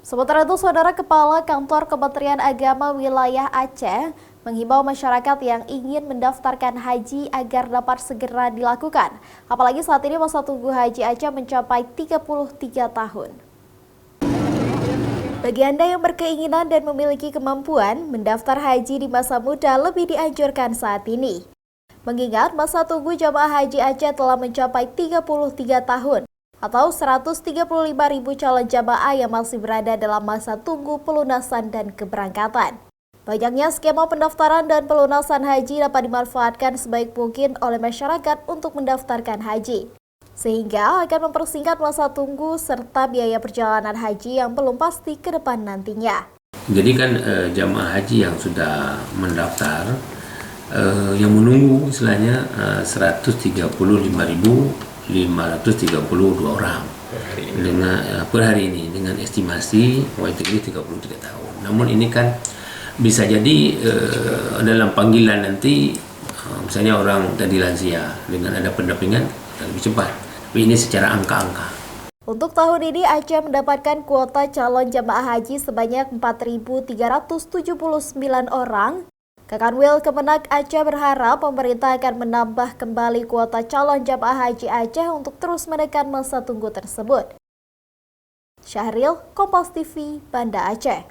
Sementara itu, Saudara Kepala Kantor Kementerian Agama Wilayah Aceh menghimbau masyarakat yang ingin mendaftarkan haji agar dapat segera dilakukan. Apalagi saat ini masa tunggu haji Aceh mencapai 33 tahun. Bagi Anda yang berkeinginan dan memiliki kemampuan, mendaftar haji di masa muda lebih dianjurkan saat ini. Mengingat masa tunggu jamaah haji Aceh telah mencapai 33 tahun. Atau 135.000 calon jamaah yang masih berada dalam masa tunggu pelunasan dan keberangkatan. Banyaknya skema pendaftaran dan pelunasan haji dapat dimanfaatkan sebaik mungkin oleh masyarakat untuk mendaftarkan haji, sehingga akan mempersingkat masa tunggu serta biaya perjalanan haji yang belum pasti ke depan nantinya. Jadi kan jamaah haji yang sudah mendaftar, yang menunggu istilahnya 135.532 orang per hari ini dengan estimasi YTD 33 tahun. Namun ini kan bisa jadi dalam panggilan nanti misalnya orang tadi lansia, dengan ada pendampingan lebih cepat. Tapi ini secara angka-angka. Untuk tahun ini Aceh mendapatkan kuota calon jamaah haji sebanyak 4.379 orang. Kanwil Kemenak Aceh berharap pemerintah akan menambah kembali kuota calon jamaah haji Aceh untuk terus menekan masa tunggu tersebut. Syahril, Kompas TV, Banda Aceh.